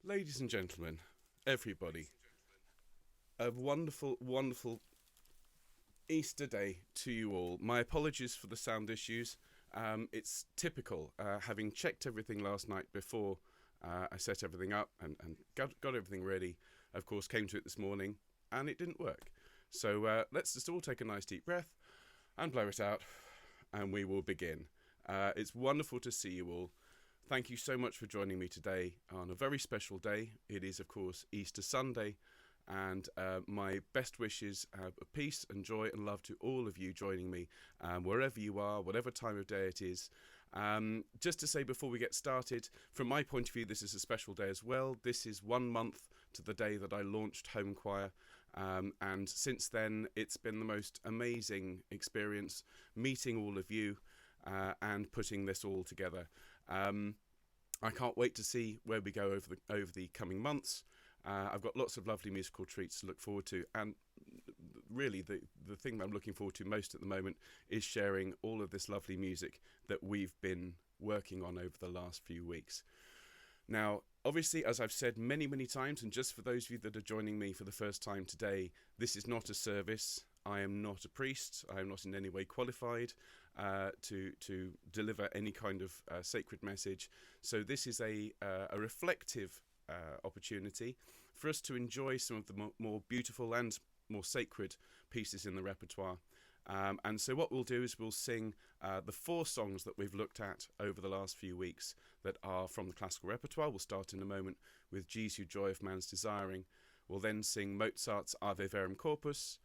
Ladies and gentlemen, everybody, a wonderful, wonderful Easter day to you all. My apologies for the sound issues. It's typical, having checked everything last night before I set everything up and got everything ready. Of course, came to it this morning and it didn't work. So let's just all take a nice deep breath and blow it out, and we will begin. It's wonderful to see you all. Thank you so much for joining me today on a very special day. It is, of course, Easter Sunday, and my best wishes of peace and joy and love to all of you joining me, wherever you are, whatever time of day it is. Just to say before we get started, from my point of view, this is a special day as well. This is 1 month to the day that I launched Homechoir, and since then it's been the most amazing experience meeting all of you and putting this all together. I can't wait to see where we go over the coming months. I've got lots of lovely musical treats to look forward to, and really the thing that I'm looking forward to most at the moment is sharing all of this lovely music that we've been working on over the last few weeks. Now, obviously, as I've said many, many times, and just for those of you that are joining me for the first time today, this is not a service. I am not a priest. I am not in any way qualified to deliver any kind of sacred message. So this is a reflective opportunity for us to enjoy some of the more beautiful and more sacred pieces in the repertoire. And so what we'll do is we'll sing the 4 songs that we've looked at over the last few weeks that are from the classical repertoire. We'll start in a moment with JESU, Joy of Man's Desiring. We'll then sing Mozart's Verum, Corpus.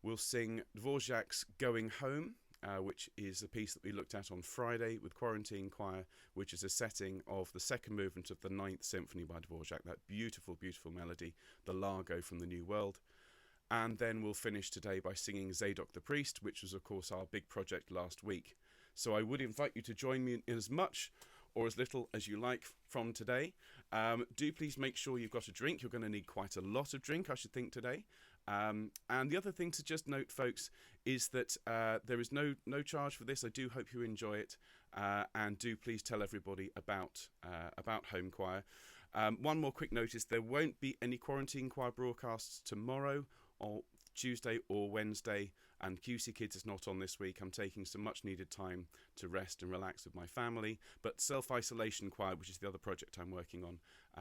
We'll sing Dvorak's Going Home, which is a piece that we looked at on Friday with Quarantine Choir, which is a setting of the second movement of the 9th Symphony by Dvorak, that beautiful, beautiful melody, the Largo from the New World. And then we'll finish today by singing Zadok the Priest, which was, of course, our big project last week. So I would invite you to join me in as much or as little as you like from today. Do please make sure you've got a drink. You're going to need quite a lot of drink, I should think, today. And the other thing to just note, folks, is that there is no charge for this. I do hope you enjoy it, and do please tell everybody about Homechoir. One more quick notice: there won't be any Quarantine Choir broadcasts tomorrow, or Tuesday or Wednesday, and QC Kids is not on this week. I'm taking some much needed time to rest and relax with my family. But Self-Isolation Choir, which is the other project I'm working on,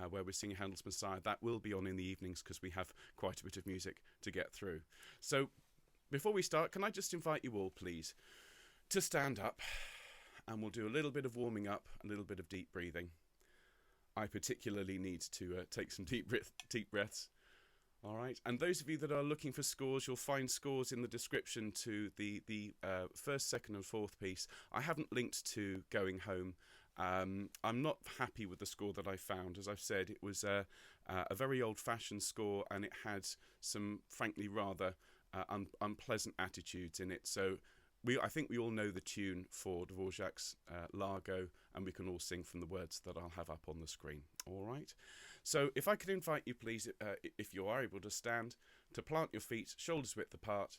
where we're singing Handel's Messiah, that will be on in the evenings because we have quite a bit of music to get through. So before we start, can I just invite you all, please, to stand up, and we'll do a little bit of warming up, a little bit of deep breathing. I particularly need to take some deep breaths. All right, and those of you that are looking for scores, you'll find scores in the description to the first, second and fourth piece. I haven't linked to Going Home. I'm not happy with the score that I found. As I've said, it was a very old-fashioned score, and it had some, frankly, rather unpleasant attitudes in it. So I think we all know the tune for Dvorak's Largo, and we can all sing from the words that I'll have up on the screen. All right. So if I could invite you, please, if you are able to stand, to plant your feet shoulders width apart,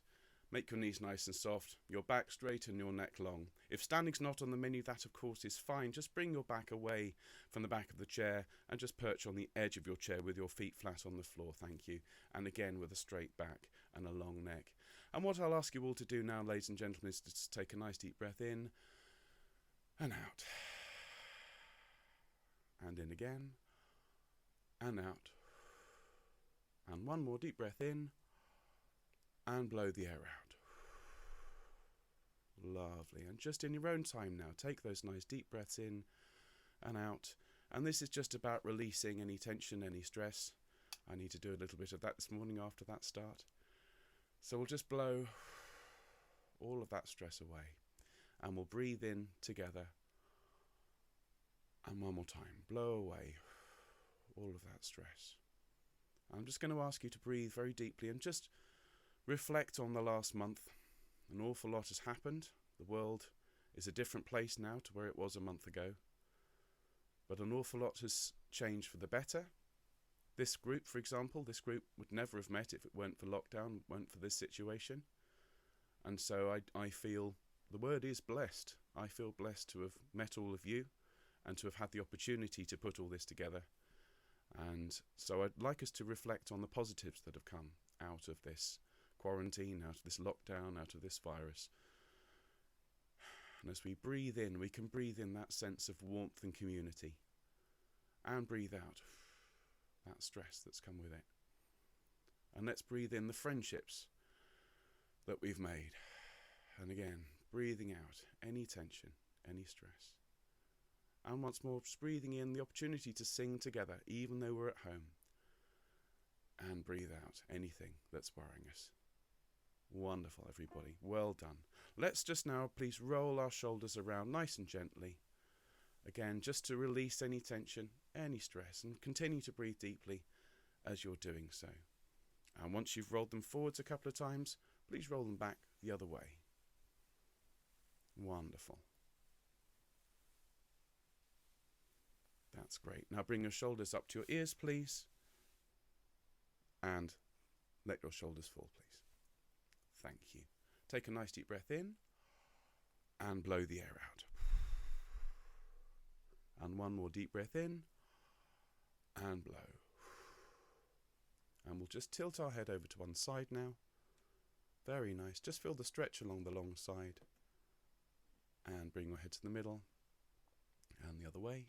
make your knees nice and soft, your back straight and your neck long. If standing's not on the menu, that of course is fine. Just bring your back away from the back of the chair and just perch on the edge of your chair with your feet flat on the floor. Thank you. And again with a straight back and a long neck. And what I'll ask you all to do now, ladies and gentlemen, is to just take a nice deep breath in and out. And in again. And out. And one more deep breath in and blow the air out. Lovely. And just in your own time now, take those nice deep breaths in and out. And this is just about releasing any tension, any stress. I need to do a little bit of that this morning after that start. So we'll just blow all of that stress away, and we'll breathe in together. And one more time, blow away all of that stress. I'm just going to ask you to breathe very deeply and just reflect on the last month. An awful lot has happened. The world is a different place now to where it was a month ago. But an awful lot has changed for the better. This group, for example, this group would never have met if it weren't for lockdown, weren't for this situation. And so I feel, the word is blessed. I feel blessed to have met all of you and to have had the opportunity to put all this together. And so I'd like us to reflect on the positives that have come out of this quarantine, out of this lockdown, out of this virus. And as we breathe in, we can breathe in that sense of warmth and community, and breathe out that stress that's come with it. And let's breathe in the friendships that we've made. And again, breathing out any tension, any stress. And once more, just breathing in the opportunity to sing together, even though we're at home. And breathe out anything that's worrying us. Wonderful, everybody. Well done. Let's just now, please, roll our shoulders around nice and gently. Again, just to release any tension, any stress, and continue to breathe deeply as you're doing so. And once you've rolled them forwards a couple of times, please roll them back the other way. Wonderful. That's great. Now bring your shoulders up to your ears, please. And let your shoulders fall, please. Thank you. Take a nice deep breath in and blow the air out. And one more deep breath in and blow. And we'll just tilt our head over to one side now. Very nice. Just feel the stretch along the long side. And bring your head to the middle. And the other way.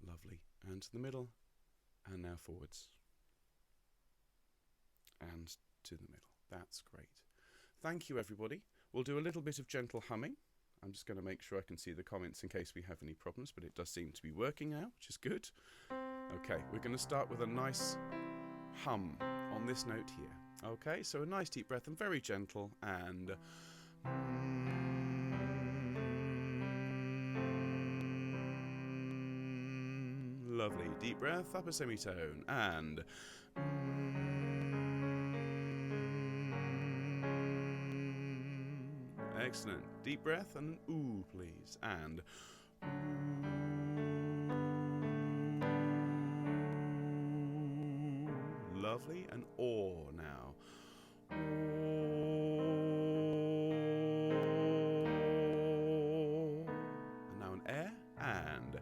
Lovely. And to the middle. And now forwards. And to the middle. That's great. Thank you, everybody. We'll do a little bit of gentle humming. I'm just going to make sure I can see the comments in case we have any problems, but it does seem to be working now, which is good. Okay, we're going to start with a nice hum on this note here. Okay, so a nice deep breath and very gentle, and lovely. Deep breath, upper semitone, and excellent. Deep breath and ooh, please, and lovely, and aw now. And now an air, and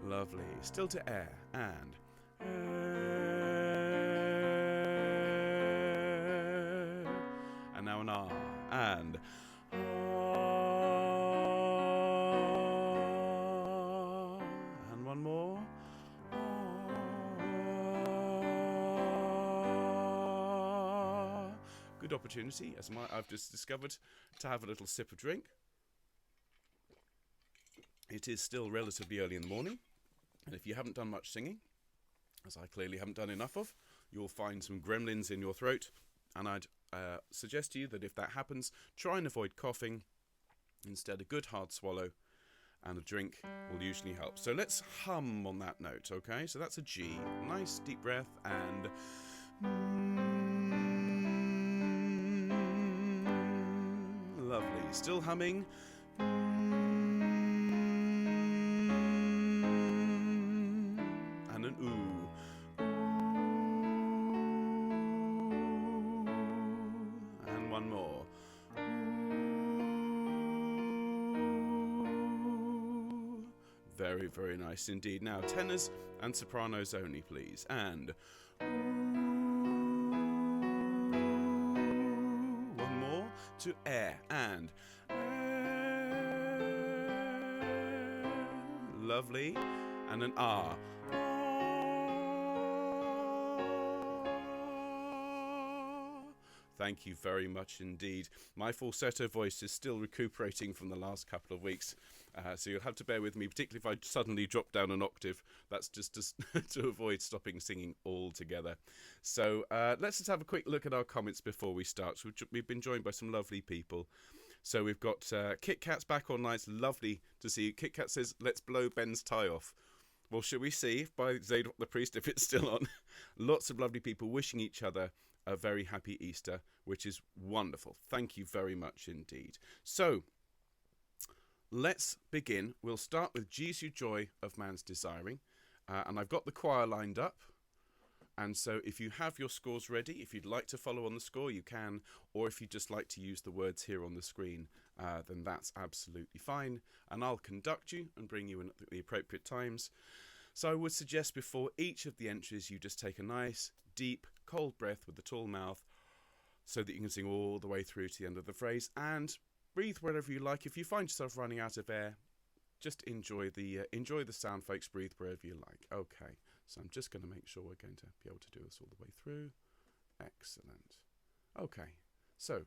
lovely. Still to air, and now an ah, and one more. Good opportunity, as I've just discovered, to have a little sip of drink. It is still relatively early in the morning, and if you haven't done much singing, as I clearly haven't done enough of, you'll find some gremlins in your throat, and I'd suggest to you that if that happens, try and avoid coughing. Instead, a good hard swallow and a drink will usually help. So let's hum on that note, okay? So that's a G. Nice deep breath, and lovely. Still humming. And an ooh. And one more. Very, very nice indeed. Now, tenors and sopranos only, please. And one more to air. And lovely. And an ah. Thank you very much indeed. My falsetto voice is still recuperating from the last couple of weeks, so you'll have to bear with me, particularly if I suddenly drop down an octave. That's just to avoid stopping singing altogether. So let's just have a quick look at our comments before we start. So we've been joined by some lovely people. So we've got Kit Kat's back online. It's lovely to see you. Kit Kat says, let's blow Ben's tie off. Well, shall we see by Zadok the Priest if it's still on? Lots of lovely people wishing each other a very happy Easter, which is wonderful. Thank you very much indeed. So, let's begin. We'll start with JESU Joy of Man's Desiring. And I've got the choir lined up. And so if you have your scores ready, if you'd like to follow on the score, you can, or if you'd just like to use the words here on the screen, then that's absolutely fine. And I'll conduct you and bring you in at the appropriate times. So I would suggest before each of the entries, you just take a nice, deep, cold breath with the tall mouth so that you can sing all the way through to the end of the phrase, and breathe wherever you like. If you find yourself running out of air, just enjoy the sound, folks. Breathe wherever you like. Okay, so I'm just going to make sure we're going to be able to do this all the way through. Excellent. Okay, so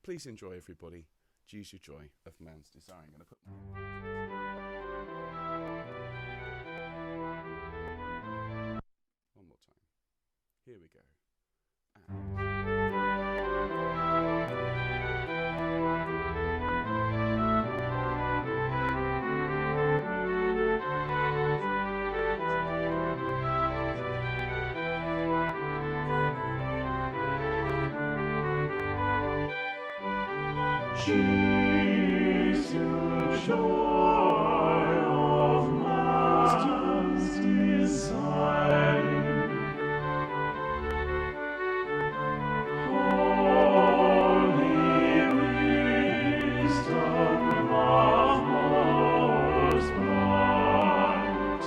please enjoy, everybody. JESU Joy of Man's Desire. I'm going to put one more time. Here we go. JESU, joy of man's desire, holy wisdom of most bright.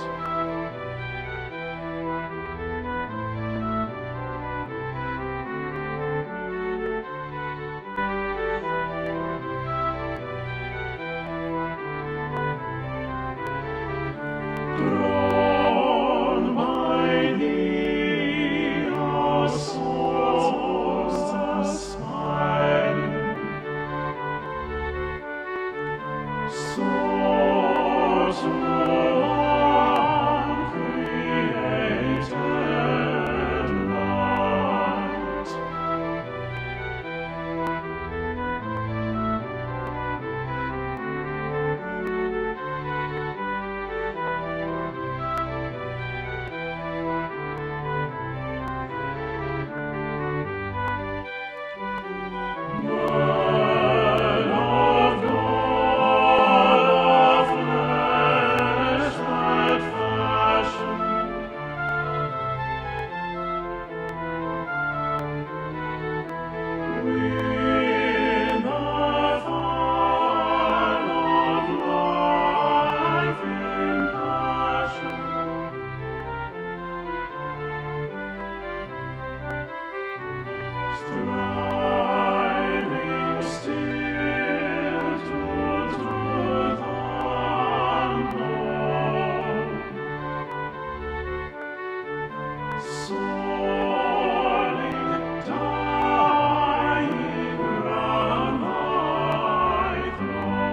Drawn by thee, our souls aspiring, soar to uncreated light. Word of God, of flesh that fashion, with the fire of life in passion. Striving still to truth unknown, soaring, dying round thy throne.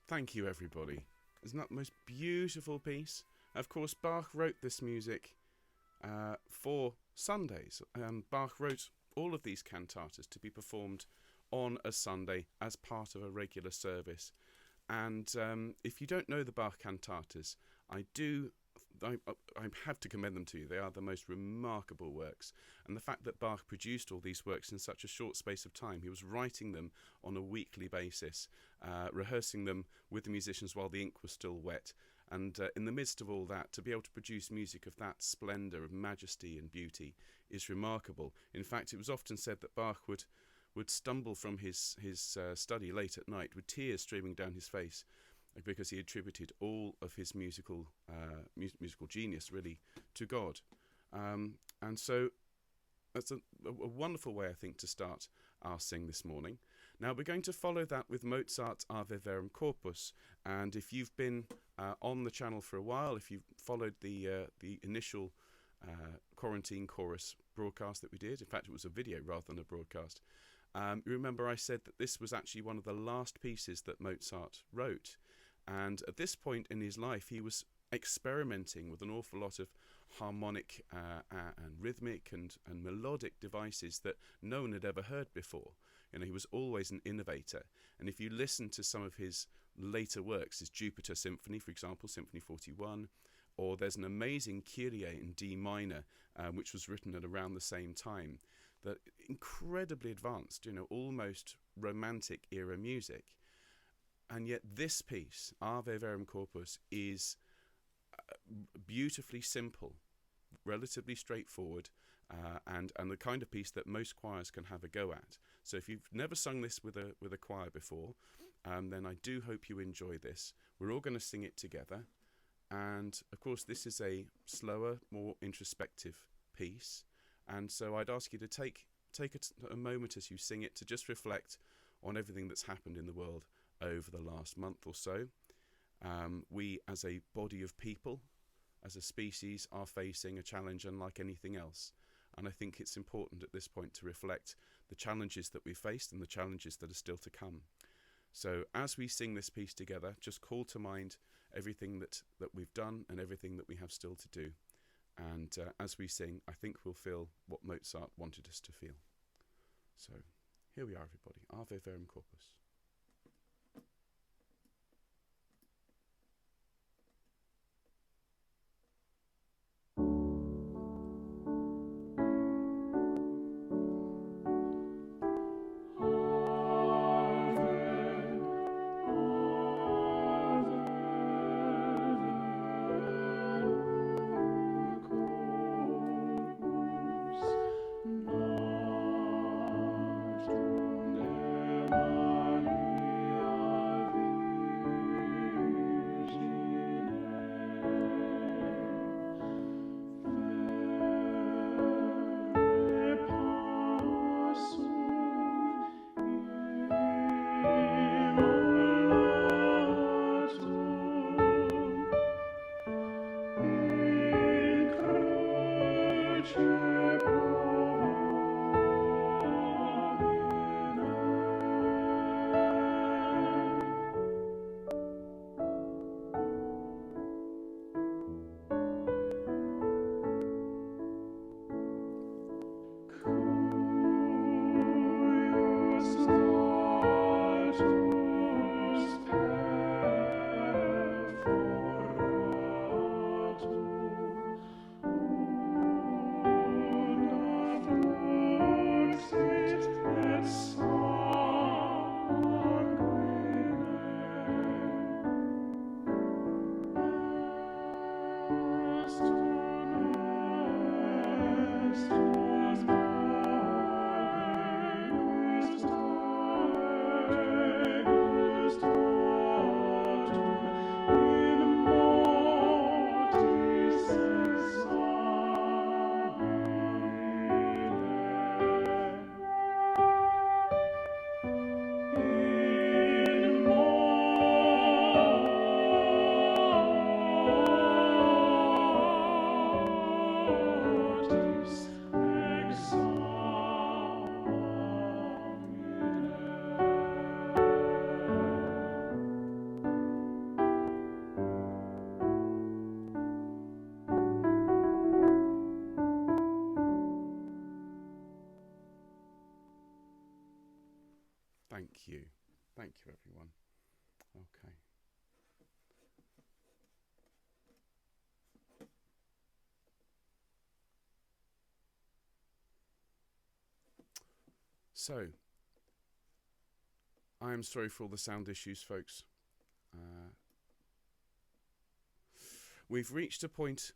Thank you, everybody. Isn't that the most beautiful piece? Of course, Bach wrote this music for Sundays, and Bach wrote all of these cantatas to be performed on a Sunday as part of a regular service. And if you don't know the Bach cantatas, I have to commend them to you. They are the most remarkable works. And the fact that Bach produced all these works in such a short space of time, he was writing them on a weekly basis, rehearsing them with the musicians while the ink was still wet. And in the midst of all that, to be able to produce music of that splendour, of majesty and beauty is remarkable. In fact, it was often said that Bach would stumble from his study late at night with tears streaming down his face, because he attributed all of his musical genius really to God. And so that's a wonderful way, I think, to start our sing this morning. Now we're going to follow that with Mozart's Verum Corpus, and if you've been on the channel for a while, if you've followed the initial quarantine chorus broadcast that we did, in fact it was a video rather than a broadcast, you remember I said that this was actually one of the last pieces that Mozart wrote, And at this point in his life, he was experimenting with an awful lot of harmonic and rhythmic and melodic devices that no one had ever heard before. You know, he was always an innovator. And if you listen to some of his later works, his Jupiter Symphony, for example, Symphony 41, or there's an amazing Kyrie in D minor, which was written at around the same time, that incredibly advanced, you know, almost romantic era music. And yet this piece, Ave Verum Corpus, is beautifully simple, relatively straightforward, and the kind of piece that most choirs can have a go at. So if you've never sung this with a choir before, then I do hope you enjoy this. We're all going to sing it together. And of course, this is a slower, more introspective piece. And so I'd ask you to take a moment as you sing it to just reflect on everything that's happened in the world over the last month or so. We, as a body of people, as a species, are facing a challenge unlike anything else. And I think it's important at this point to reflect the challenges that we faced and the challenges that are still to come. So as we sing this piece together, just call to mind everything that we've done and everything that we have still to do. And as we sing, I think we'll feel what Mozart wanted us to feel. So here we are, everybody. Ave Verum Corpus. Thank you. Thank you, everyone. Okay. So, I am sorry for all the sound issues, folks. We've reached a point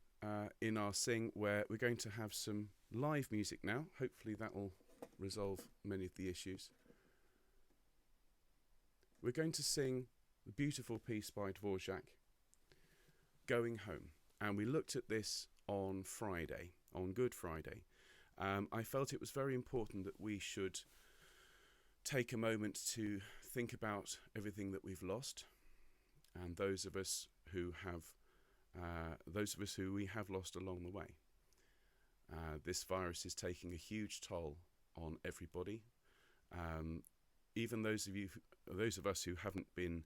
in our sing where we're going to have some live music now. Hopefully that will resolve many of the issues. We're going to sing the beautiful piece by Dvorak, Going Home. And we looked at this on Friday, on Good Friday. I felt it was very important that we should take a moment to think about everything that we've lost, and those of us who we have lost along the way. This virus is taking a huge toll on everybody. Even those of us who haven't been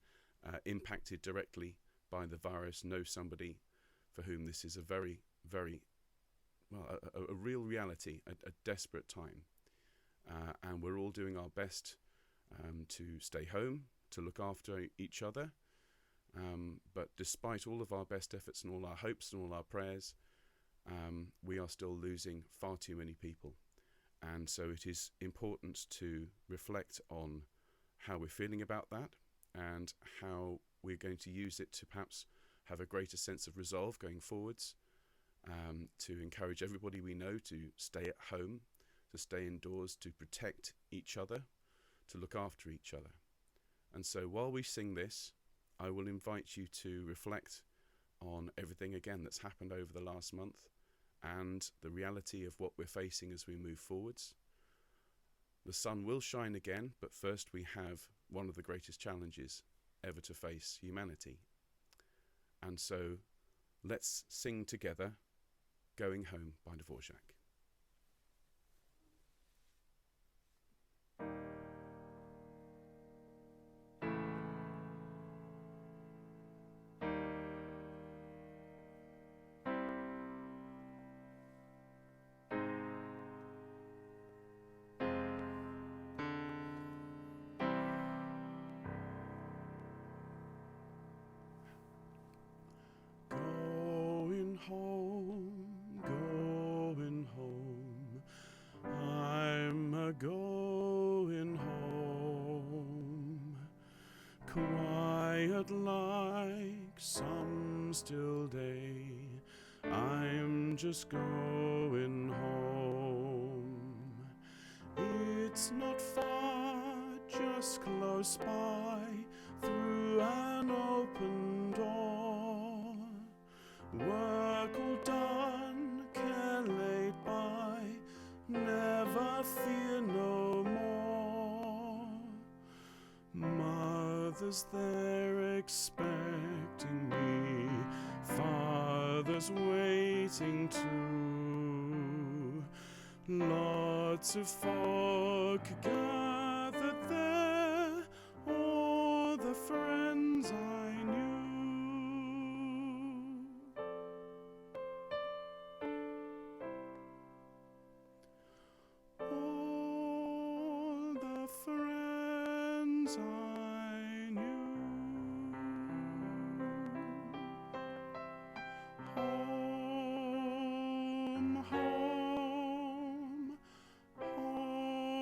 impacted directly by the virus know somebody for whom this is a very, very, well, a real reality, a desperate time. And we're all doing our best to stay home, to look after each other. But despite all of our best efforts and all our hopes and all our prayers, we are still losing far too many people. And so it is important to reflect on how we're feeling about that and how we're going to use it to perhaps have a greater sense of resolve going forwards, to encourage everybody we know to stay at home, to stay indoors, to protect each other, to look after each other. And so while we sing this, I will invite you to reflect on everything again that's happened over the last month and the reality of what we're facing as we move forwards. The sun will shine again, but first we have one of the greatest challenges ever to face humanity. And so let's sing together Going Home by Dvorak. Going home, I'm a-going home, quiet like some still day, I'm just going home. It's not far, just close by, through an open door. Work all done, care laid by, never fear no more. Mother's there expecting me, father's waiting too. Lots of folk gathered there, all the friends I knew. All the friends I knew. Home, home, home,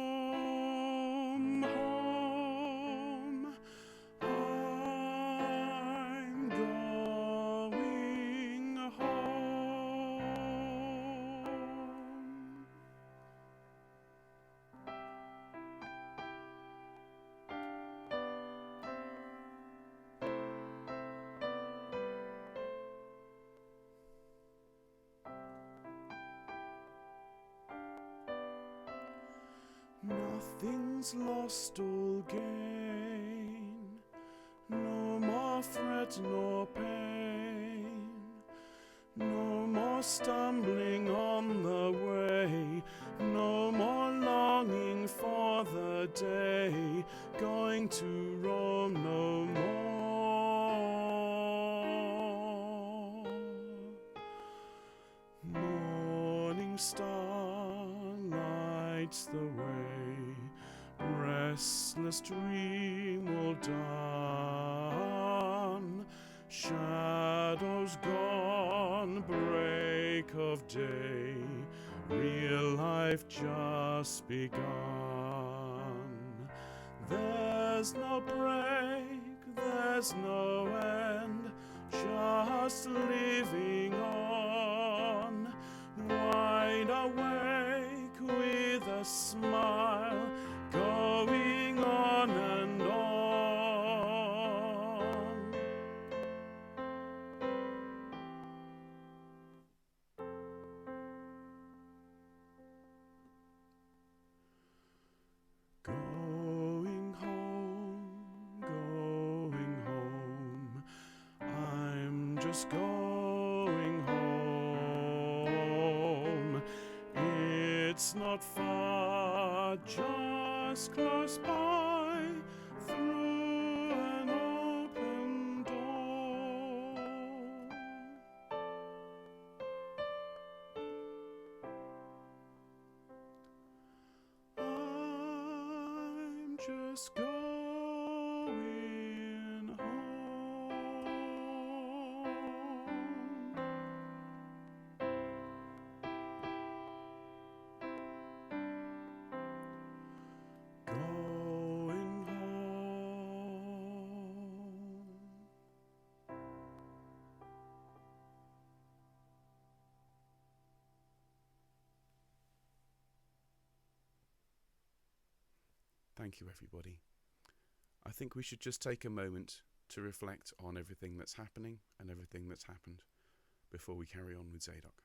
home. I'm going home. Nothing's lost, all gain. No more fret nor pain. No more stumbling on the way. No more longing for the day. Going to Rome no more. Morning star lights the way, restless dream all done, shadows gone, break of day, real life just begun. There's no break, there's no end, just living on, wide awake with a smile, going on and on. Going home, I'm just going home. It's not far, just close by, through an open Just going home. Going home. Thank you, everybody. I think we should just take a moment to reflect on everything that's happening and everything that's happened before we carry on with Zadok.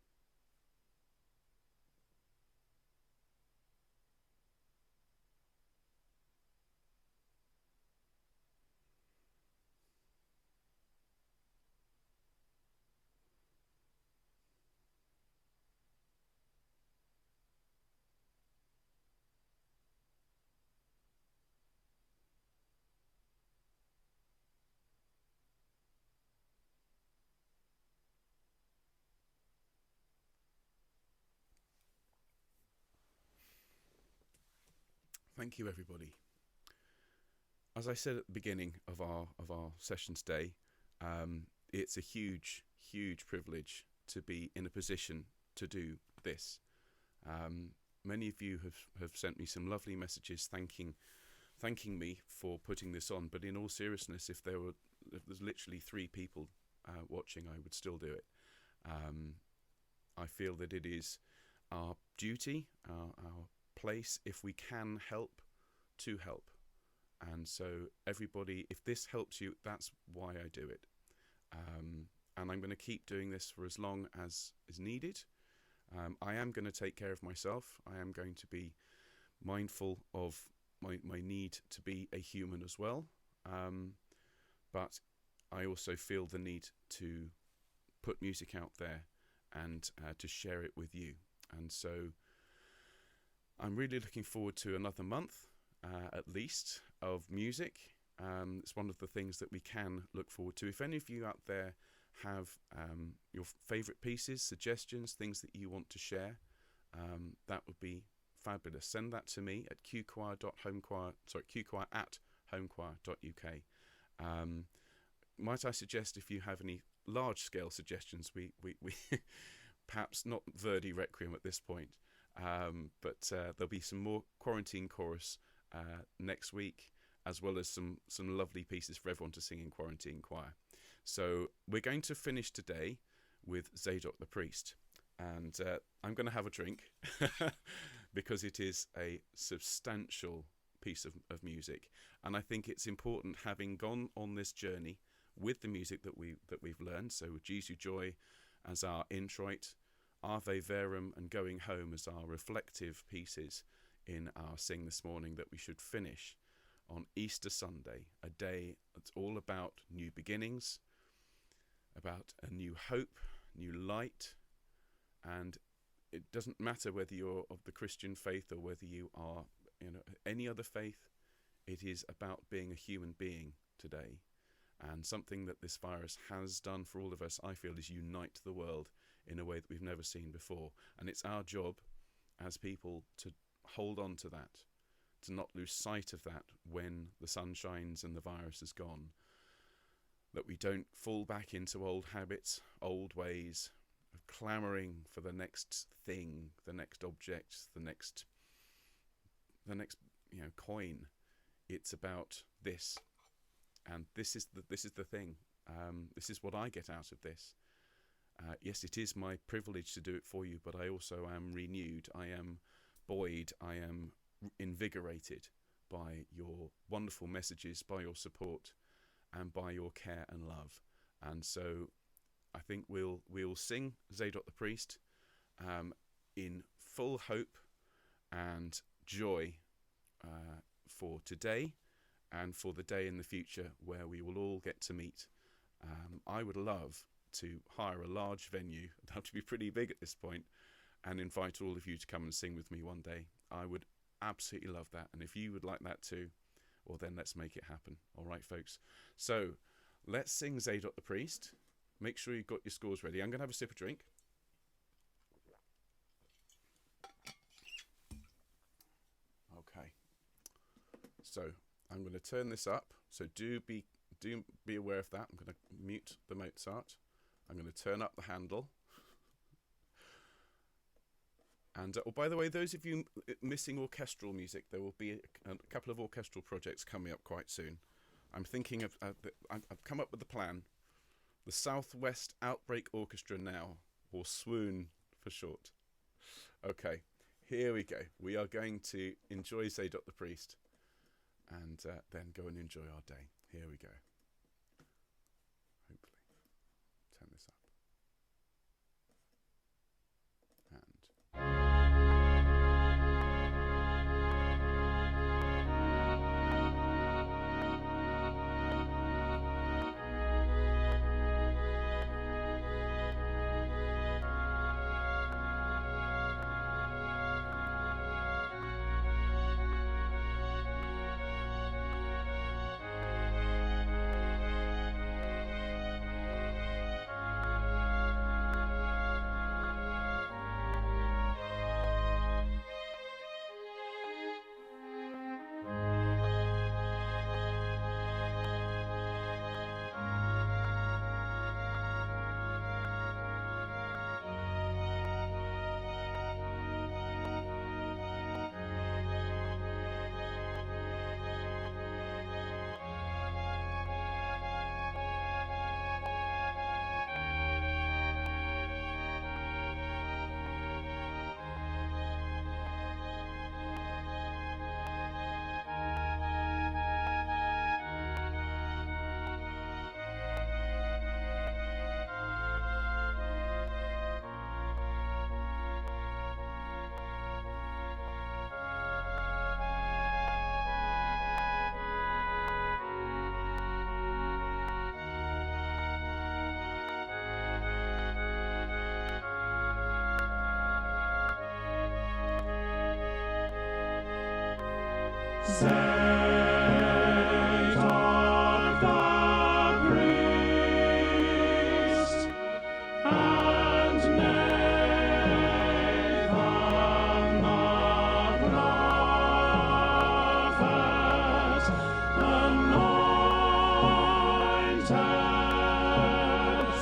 Thank you, everybody. As I said at the beginning of our session today, it's a huge privilege to be in a position to do this. Many of you have sent me some lovely messages thanking me for putting this on. But in all seriousness, if there's literally 3 people watching, I would still do it. I feel that it is our duty, our place, if we can help, to help. And so everybody, if this helps you, that's why I do it. And I'm going to keep doing this for as long as is needed. I am going to take care of myself. I am going to be mindful of my need to be a human as well. But I also feel the need to put music out there and to share it with you. And so I'm really looking forward to another month, at least, of music. It's one of the things that we can look forward to. If any of you out there have your favourite pieces, suggestions, things that you want to share, that would be fabulous. Send that to me at qchoir@homechoir.uk. Might I suggest, if you have any large-scale suggestions, we perhaps not Verdi Requiem at this point, but there'll be some more quarantine chorus next week, as well as some lovely pieces for everyone to sing in quarantine choir. So we're going to finish today with Zadok the Priest, and I'm going to have a drink because it is a substantial piece of music, and I think it's important, having gone on this journey with the music that we've learned. So JESU Joy as our introit, Ave Verum and Going Home as our reflective pieces in our Sing this morning, that we should finish on Easter Sunday, a day that's all about new beginnings, about a new hope, new light. And it doesn't matter whether you're of the Christian faith or whether you are, any other faith. It is about being a human being today. And something that this virus has done for all of us, I feel, is unite the world in a way that we've never seen before. And it's our job as people to hold on to that, to not lose sight of that when the sun shines and the virus is gone. That we don't fall back into old habits, old ways of clamouring for the next thing, the next object, the next coin. It's about this. And this is the thing. This is what I get out of this. Yes, it is my privilege to do it for you, but I also am renewed. I am buoyed. I am invigorated by your wonderful messages, by your support, and by your care and love. And so I think we'll sing Zadok the Priest in full hope and joy for today, and for the day in the future where we will all get to meet. I would love to hire a large venue, it'd have to be pretty big at this point, and invite all of you to come and sing with me one day. I would absolutely love that. And if you would like that too, well, then let's make it happen. All right, folks. So let's sing Zadok the Priest. Make sure you've got your scores ready. I'm going to have a sip of drink. Okay. So So I'm going to turn this up. So do be aware of that. I'm going to mute the Mozart. I'm going to turn up the handle. And oh, by the way, those of you missing orchestral music, there will be a couple of orchestral projects coming up quite soon. I'm thinking of, I've come up with the plan. The Southwest Outbreak Orchestra now, or Swoon for short. Okay, here we go. We are going to enjoy Zadok the Priest and then go and enjoy our day. Here we go. Hopefully. Turn this up. Zadok the Priest, and Nathan the prophet, anointed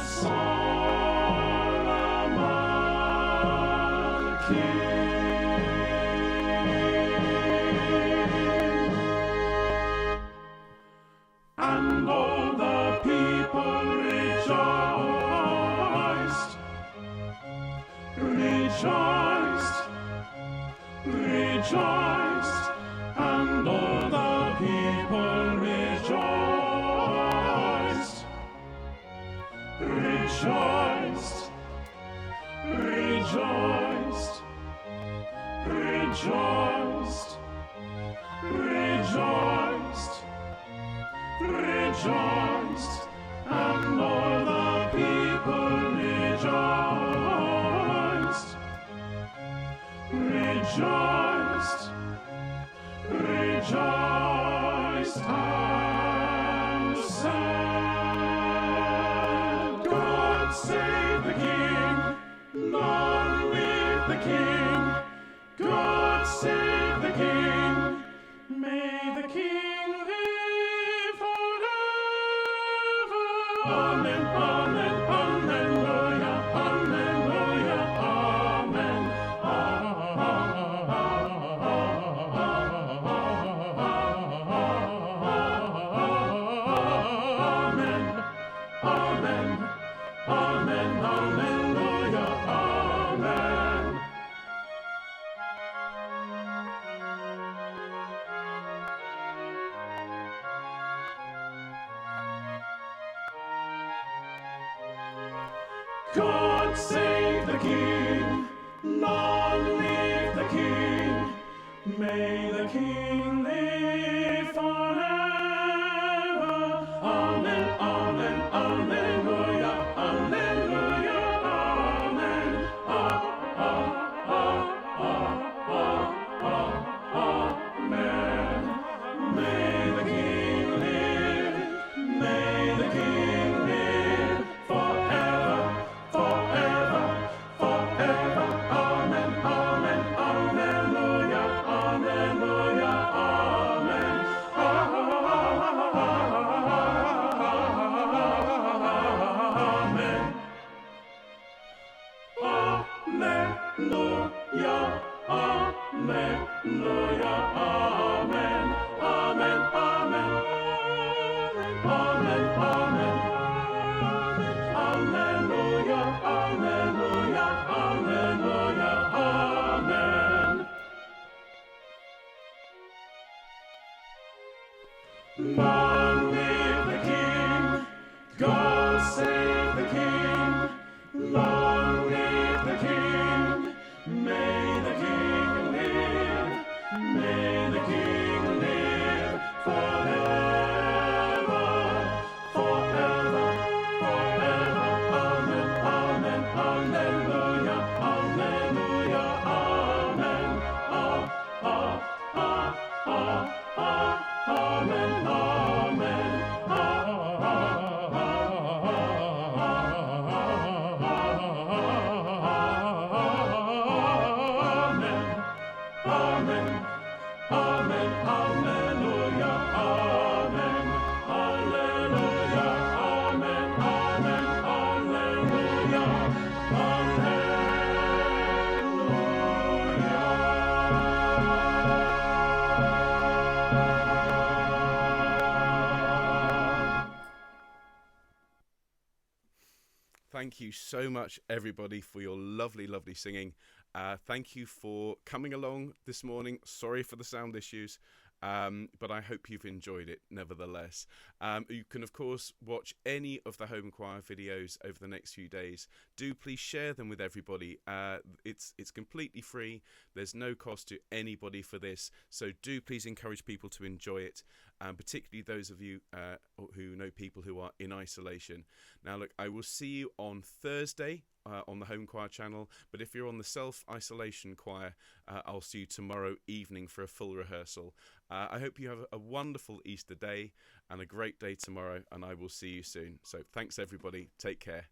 Solomon King. And all the people rejoiced, rejoiced, rejoiced, and all the people rejoiced, rejoiced, rejoiced, rejoiced, rejoiced, rejoiced, and all the people rejoiced, rejoiced, rejoiced, and said, God save the King, long live the King, God save the King, may the King live forever. Amen, amen, alleluia, alleluia, amen. Amen, amen, amen, alleluia, amen. God save the King, long live the King, may the King live forever. Amen, amen, alleluia, alleluia, amen. Amen. May the King live, may the King live forever, forever, forever. Amen, amen, alleluia, alleluia, amen. Alleluia, Alleluia, Amen, Amen, Amen, Amen, Amen, Alleluia, Alleluia, Alleluia, Amen. Long live the King, God save the King, long live the King, may the King live, may the King live forever, forever, forever, Amen, Amen, Alleluia, Alleluia, Amen, Amen, Amen, Amen, Amen, Alleluia, Amen, Alleluia, Amen, Amen, Alleluia, Alleluia. Thank you so much, everybody, for your lovely, lovely singing. Thank you for coming along this morning. Sorry for the sound issues, but I hope you've enjoyed it nevertheless. You can, of course, watch any of the Homechoir videos over the next few days. Do please share them with everybody. It's completely free. There's no cost to anybody for this. So do please encourage people to enjoy it, particularly those of you who know people who are in isolation. Now, look, I will see you on Thursday on the Homechoir channel, but if you're on the self-isolation choir, I'll see you tomorrow evening for a full rehearsal. I hope you have a wonderful Easter day and a great day tomorrow, and I will see you soon. So thanks, everybody. Take care.